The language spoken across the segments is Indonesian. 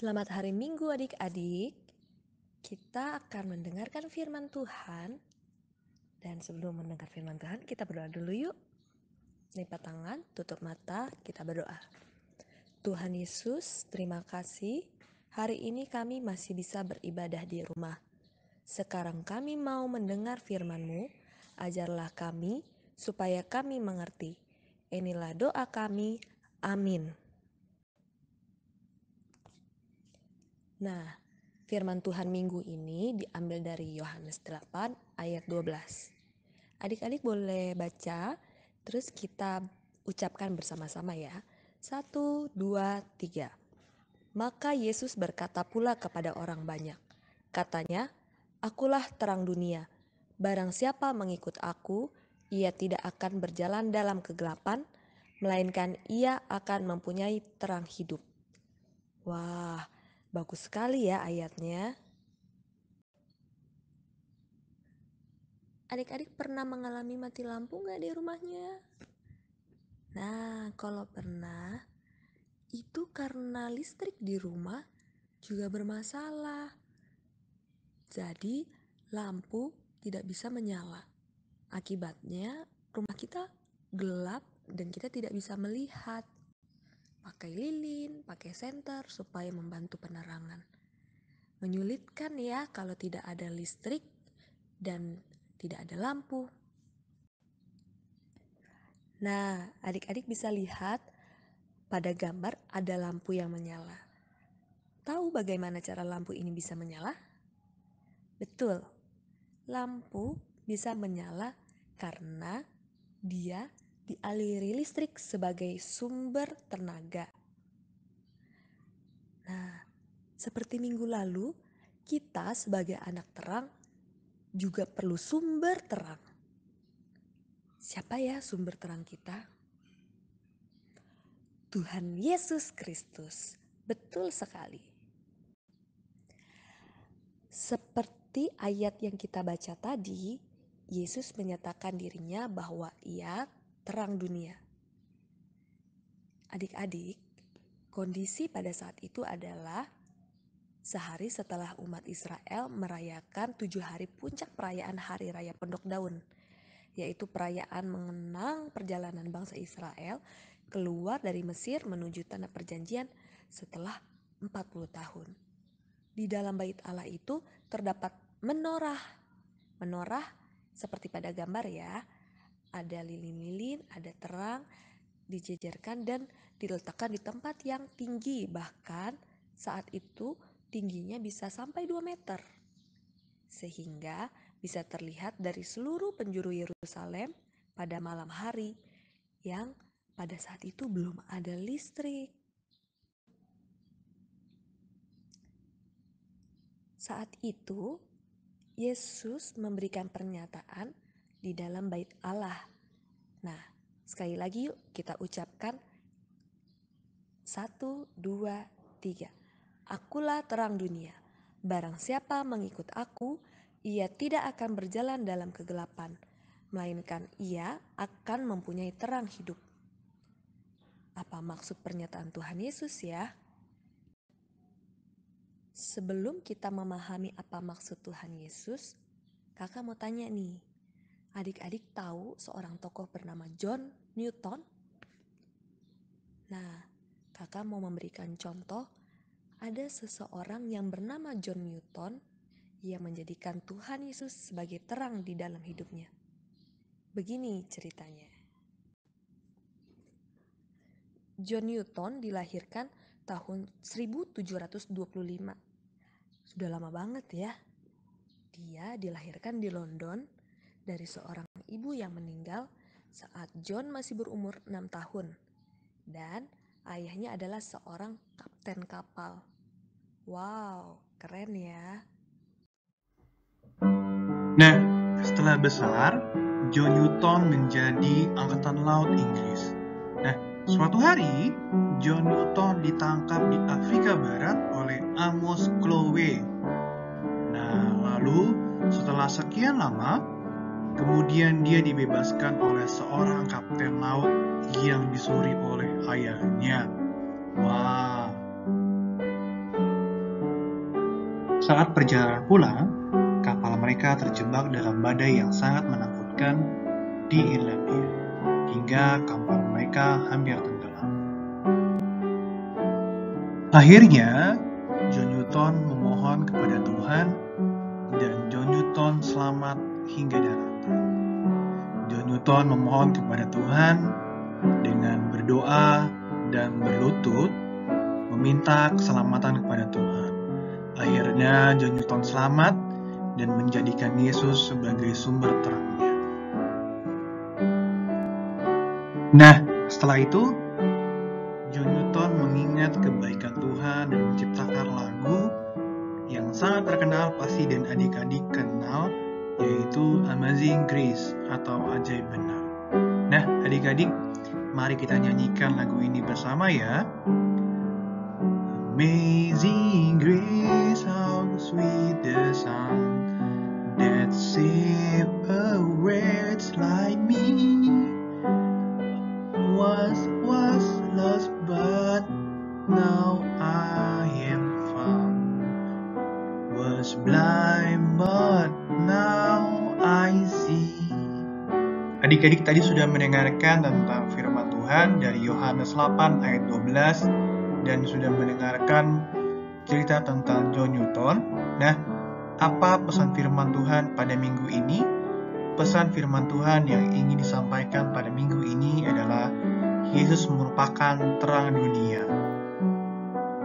Selamat hari Minggu adik-adik. Kita akan mendengarkan firman Tuhan. Dan sebelum mendengar firman Tuhan, kita berdoa dulu yuk. Lipat tangan, tutup mata, kita berdoa. Tuhan Yesus, terima kasih. Hari ini kami masih bisa beribadah di rumah. Sekarang kami mau mendengar firman-Mu. Ajarlah kami supaya kami mengerti. Inilah doa kami. Amin. Nah, firman Tuhan minggu ini diambil dari Yohanes 8 ayat 12. Adik-adik boleh baca, terus kita ucapkan bersama-sama ya. 1, 2, 3. Maka Yesus berkata pula kepada orang banyak. Katanya, "Akulah terang dunia. Barang siapa mengikut aku, ia tidak akan berjalan dalam kegelapan, melainkan ia akan mempunyai terang hidup." Wah, bagus sekali ya ayatnya. Adik-adik pernah mengalami mati lampu nggak di rumahnya? Nah, kalau pernah, itu karena listrik di rumah juga bermasalah. Jadi, lampu tidak bisa menyala. Akibatnya, rumah kita gelap dan kita tidak bisa melihat. Pakai lilin, pakai senter supaya membantu penerangan. Menyulitkan ya kalau tidak ada listrik dan tidak ada lampu. Nah, adik-adik bisa lihat pada gambar ada lampu yang menyala. Tahu bagaimana cara lampu ini bisa menyala? Betul, lampu bisa menyala karena dia dialiri listrik sebagai sumber tenaga. Nah, seperti minggu lalu, kita sebagai anak terang juga perlu sumber terang. Siapa ya sumber terang kita? Tuhan Yesus Kristus. Betul sekali. Seperti ayat yang kita baca tadi, Yesus menyatakan dirinya bahwa ia terang dunia. Adik-adik, kondisi pada saat itu adalah sehari setelah umat Israel merayakan 7 hari puncak perayaan Hari Raya Pondok Daun, yaitu perayaan mengenang perjalanan bangsa Israel keluar dari Mesir menuju Tanah Perjanjian setelah 40 tahun. Di dalam bait Allah itu terdapat menorah. Menorah seperti pada gambar ya, ada lilin-lilin, ada terang, dijejerkan dan diletakkan di tempat yang tinggi. Bahkan saat itu tingginya bisa sampai 2 meter. Sehingga bisa terlihat dari seluruh penjuru Yerusalem pada malam hari yang pada saat itu belum ada listrik. Saat itu Yesus memberikan pernyataan di dalam bait Allah. Nah, sekali lagi yuk kita ucapkan 1, 2, 3. Akulah terang dunia. Barang siapa mengikut aku, ia tidak akan berjalan dalam kegelapan, melainkan ia akan mempunyai terang hidup. Apa maksud pernyataan Tuhan Yesus ya? Sebelum kita memahami apa maksud Tuhan Yesus, kakak mau tanya nih, adik-adik tahu seorang tokoh bernama John Newton? Nah, kakak mau memberikan contoh, ada seseorang yang bernama John Newton yang menjadikan Tuhan Yesus sebagai terang di dalam hidupnya. Begini ceritanya. John Newton dilahirkan tahun 1725. Sudah lama banget ya. Dia dilahirkan di London dari seorang ibu yang meninggal saat John masih berumur 6 tahun. Dan ayahnya adalah seorang kapten kapal. Wow, keren ya. Nah, setelah besar, John Newton menjadi Angkatan Laut Inggris. Nah, suatu hari, John Newton ditangkap di Afrika Barat oleh Amos Chloe. Nah, lalu setelah sekian lama, kemudian dia dibebaskan oleh seorang kapten laut yang disuri oleh ayahnya. Wah. Saat perjalanan pulang, kapal mereka terjebak dalam badai yang sangat menakutkan di Irlandia, hingga kapal mereka hampir tenggelam. Akhirnya, John Newton memohon kepada Tuhan, dan John Newton selamat hingga daratan. John Newton memohon kepada Tuhan dengan berdoa dan berlutut, meminta keselamatan kepada Tuhan. Akhirnya John Newton selamat dan menjadikan Yesus sebagai sumber terangnya. Nah, setelah itu John Newton mengingat kebaikan Tuhan dan menciptakan lagu yang sangat terkenal pasti dan adik-adik kenal, yaitu Amazing Grace atau Ajaib Benar. Nah, adik-adik, mari kita nyanyikan lagu ini bersama ya. Amazing grace, how sweet the sound that saved a wretch like me. Was lost, but now I am found. Was blind, but now I see. Adik-adik tadi sudah mendengarkan tentang firman Tuhan dari Yohanes 8 ayat 12 dan sudah mendengarkan cerita tentang John Newton. Nah, apa pesan firman Tuhan pada minggu ini? Pesan firman Tuhan yang ingin disampaikan pada minggu ini adalah Yesus merupakan terang dunia.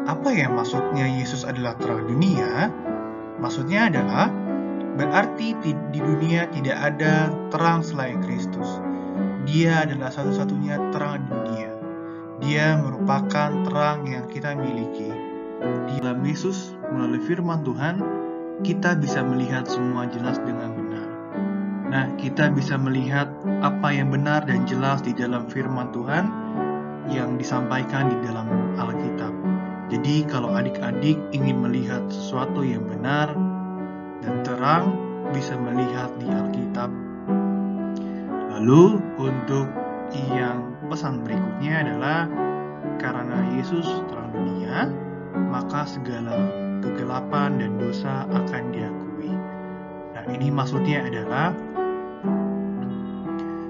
Apa yang maksudnya Yesus adalah terang dunia? Maksudnya adalah berarti di dunia tidak ada terang selain Kristus. Dia adalah satu-satunya terang dunia. Dia merupakan terang yang kita miliki. Di dalam Yesus, melalui firman Tuhan, kita bisa melihat semua jelas dengan benar. Nah, kita bisa melihat apa yang benar dan jelas di dalam firman Tuhan yang disampaikan di dalam Alkitab. Jadi, kalau adik-adik ingin melihat sesuatu yang benar dan terang, bisa melihat di Alkitab. Lalu, untuk yang pesan berikutnya adalah karena Yesus terang dunia, maka segala kegelapan dan dosa akan diakui. Nah, ini maksudnya adalah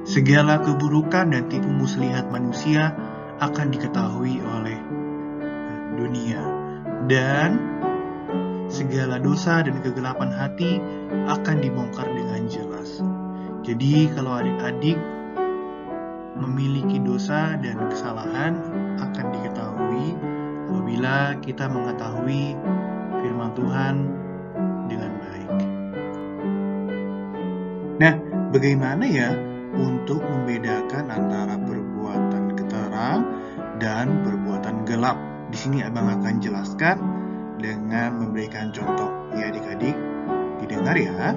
segala keburukan dan tipu muslihat manusia akan diketahui oleh dunia, dan segala dosa dan kegelapan hati akan dibongkar dengan jelas. Jadi kalau adik-adik memiliki dosa dan kesalahan akan diketahui apabila kita mengetahui firman Tuhan dengan baik. Nah, bagaimana ya untuk membedakan antara perbuatan terang dan perbuatan gelap? Di sini abang akan jelaskan dengan memberikan contoh. Ya adik-adik, didengar ya.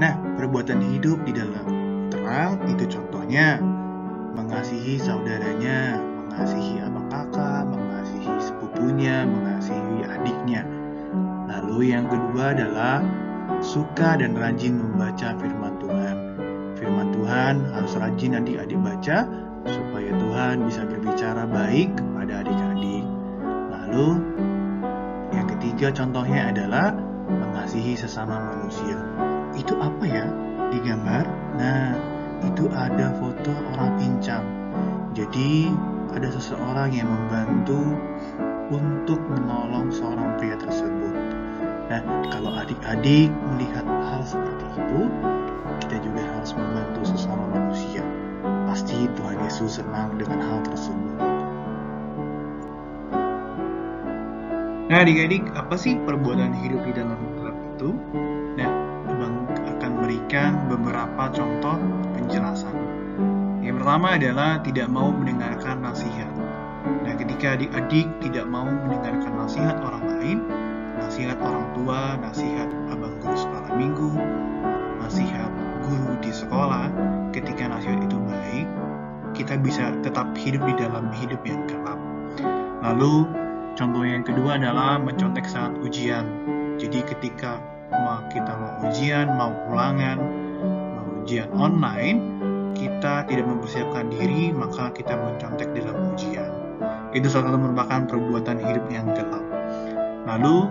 Nah, perbuatan hidup di dalam terang itu contohnya mengasihi saudaranya, mengasihi abang kakak, mengasihi sepupunya, mengasihi adiknya. Lalu yang kedua adalah suka dan rajin membaca firman Tuhan. Firman Tuhan harus rajin adik-adik baca supaya Tuhan bisa berbicara baik kepada adik-adik. Lalu yang ketiga contohnya adalah mengasihi sesama manusia. Itu apa ya di gambar? Nah, itu ada foto orang pincang. Jadi ada seseorang yang membantu untuk menolong seorang pria tersebut. Nah, kalau adik-adik melihat hal seperti itu, kita juga harus membantu sesama manusia. Pasti Tuhan Yesus senang dengan hal tersebut. Nah, adik-adik, apa sih perbuatan hidup di dalam gelap itu? Nah, abang akan berikan beberapa contoh penjelasan. Yang pertama adalah tidak mau mendengarkan nasihat. Nah, ketika adik-adik tidak mau mendengarkan nasihat orang lain, nasihat orang tua, nasihat abang guru sekolah minggu, nasihat guru di sekolah, ketika nasihat itu baik, kita bisa tetap hidup di dalam hidup yang gelap. Lalu, contoh yang kedua adalah mencontek saat ujian. Jadi ketika kita mau ujian, mau ulangan, mau ujian online, kita tidak mempersiapkan diri, maka kita mencontek dalam ujian. Itu salah satu merupakan perbuatan hidup yang gelap. Lalu,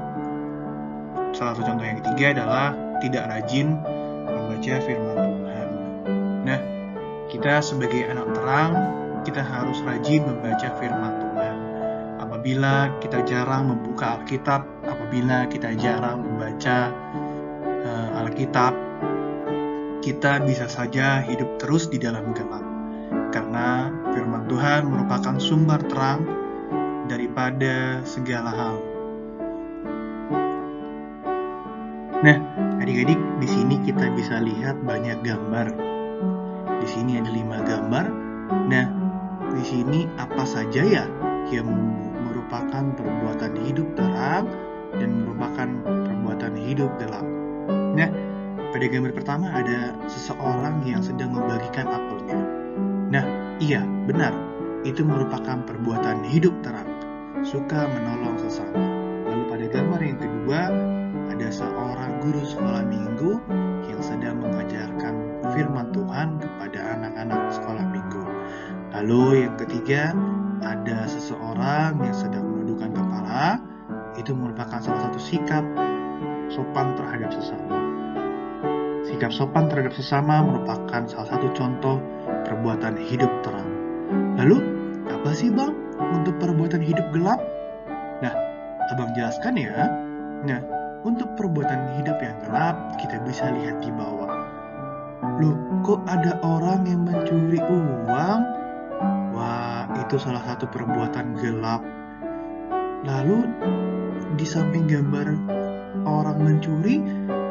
salah satu contoh yang ketiga adalah tidak rajin membaca firman Tuhan. Nah, kita sebagai anak terang, kita harus rajin membaca firman Tuhan. Apabila kita jarang membuka Alkitab, apabila kita jarang membaca Alkitab, kita bisa saja hidup terus di dalam gelap. Karena firman Tuhan merupakan sumber terang daripada segala hal. Nah, adik-adik, di sini kita bisa lihat banyak gambar. Di sini ada 5 gambar. Nah, di sini apa saja ya yang merupakan perbuatan hidup terang dan merupakan perbuatan hidup gelap? Nah, pada gambar pertama ada seseorang yang sedang membagikan apelnya. Nah, iya, benar. Itu merupakan perbuatan hidup terang, suka menolong sesama. Lalu pada gambar yang kedua, ada seorang guru sekolah minggu yang sedang mengajarkan firman Tuhan kepada anak-anak sekolah minggu. Lalu yang ketiga, ada seseorang yang sedang menundukkan kepala. Itu merupakan salah satu sikap sopan terhadap sesama. Sikap sopan terhadap sesama merupakan salah satu contoh perbuatan hidup terang. Lalu, apa sih Bang untuk perbuatan hidup gelap? Nah, Abang jelaskan ya. Nah, untuk perbuatan hidup yang gelap, kita bisa lihat di bawah. Loh, kok ada orang yang mencuri uang? Wah, itu salah satu perbuatan gelap. Lalu, di samping gambar orang mencuri,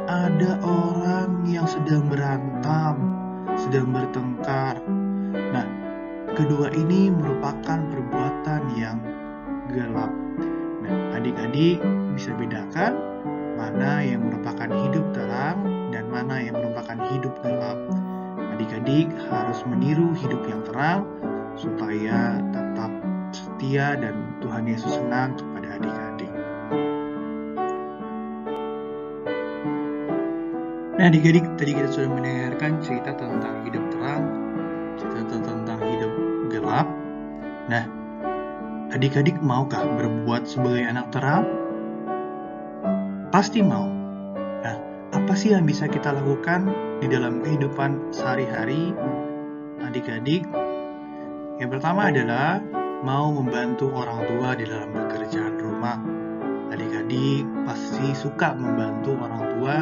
ada orang yang sedang berantem, sedang bertengkar. Nah, kedua ini merupakan perbuatan yang gelap. Nah, adik-adik bisa bedakan mana yang merupakan hidup terang dan mana yang merupakan hidup gelap. Adik-adik harus meniru hidup yang terang supaya tetap setia dan Tuhan Yesus senang kepada adik-adik. Nah, adik-adik, tadi kita sudah mendengarkan cerita tentang hidup terang, cerita tentang hidup gelap. Nah, adik-adik maukah berbuat sebagai anak terang? Pasti mau. Nah, apa sih yang bisa kita lakukan di dalam kehidupan sehari-hari adik-adik? Yang pertama adalah mau membantu orang tua di dalam pekerjaan rumah. Adik-adik pasti suka membantu orang tua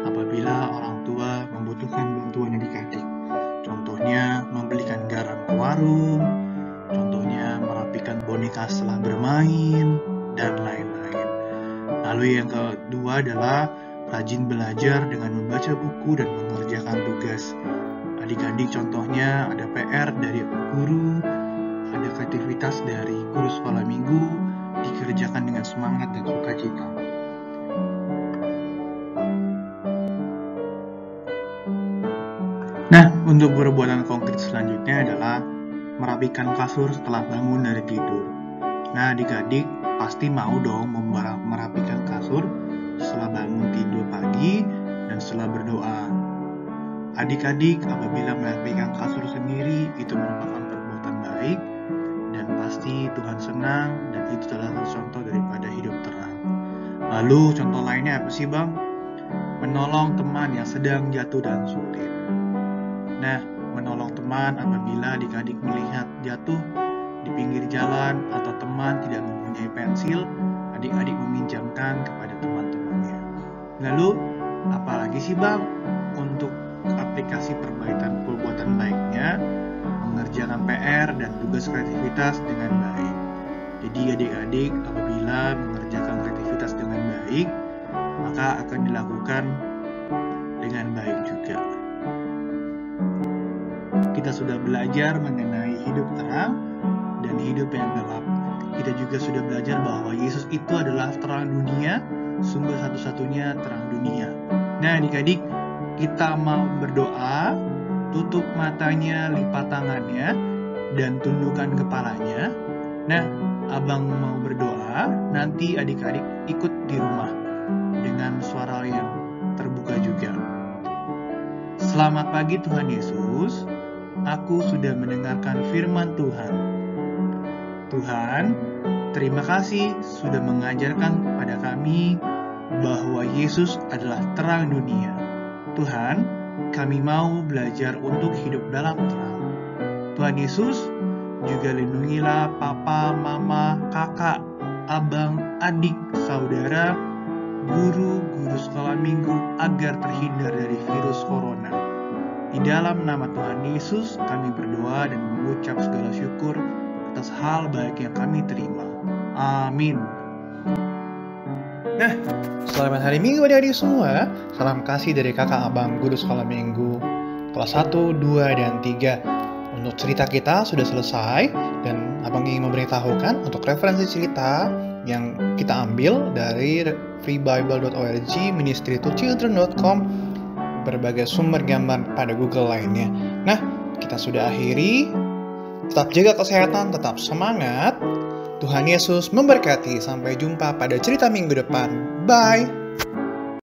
apabila orang tua membutuhkan bantuan adik-adik. Contohnya membelikan garam ke warung, contohnya merapikan boneka setelah bermain, dan lain-lain. Lalu yang kedua adalah rajin belajar dengan membaca buku dan mengerjakan tugas. Adik-adik contohnya ada PR dari guru, ada aktivitas dari guru sekolah minggu, dikerjakan dengan semangat dan sukacita. Nah, untuk perbuatan konkret selanjutnya adalah merapikan kasur setelah bangun dari tidur. Nah, adik-adik pasti mau dong merapikan kasur setelah bangun tidur pagi dan setelah berdoa. Adik-adik apabila merapikan kasur sendiri itu merupakan perbuatan baik dan pasti Tuhan senang dan itu adalah contoh daripada hidup terang. Lalu contoh lainnya apa sih Bang? Menolong teman yang sedang jatuh dan sulit. Nah, menolong teman apabila adik-adik melihat jatuh di pinggir jalan atau teman tidak mempunyai pensil, adik-adik meminjamkan kepada teman-temannya. Lalu, apalagi sih Bang untuk aplikasi perbuatan baiknya, mengerjakan PR dan tugas kreativitas dengan baik. Jadi adik-adik apabila mengerjakan kreativitas dengan baik, maka akan dilakukan dengan baik juga. Kita sudah belajar mengenai hidup terang dan hidup yang gelap. Kita juga sudah belajar bahwa Yesus itu adalah terang dunia, sumber satu-satunya terang dunia. Nah, adik-adik, kita mau berdoa, tutup matanya, lipat tangannya, dan tundukkan kepalanya. Nah, Abang mau berdoa, nanti adik-adik ikut di rumah dengan suara yang terbuka juga. Selamat pagi Tuhan Yesus. Aku sudah mendengarkan firman Tuhan. Tuhan, terima kasih sudah mengajarkan kepada kami bahwa Yesus adalah terang dunia. Tuhan, kami mau belajar untuk hidup dalam terang. Tuhan Yesus, juga lindungilah papa, mama, kakak, abang, adik, saudara, guru sekolah minggu agar terhindar dari virus corona. Di dalam nama Tuhan Yesus, kami berdoa dan mengucap segala syukur atas hal baik yang kami terima. Amin. Nah, selamat hari Minggu adik-adik semua. Salam kasih dari kakak abang guru sekolah minggu kelas 1, 2, dan 3. Untuk cerita kita sudah selesai dan abang ingin memberitahukan untuk referensi cerita yang kita ambil dari freebible.org, ministry2children.com, berbagai sumber gambar pada Google lainnya. Nah, kita sudah akhiri. Tetap jaga kesehatan, tetap semangat. Tuhan Yesus memberkati. Sampai jumpa pada cerita minggu depan. Bye!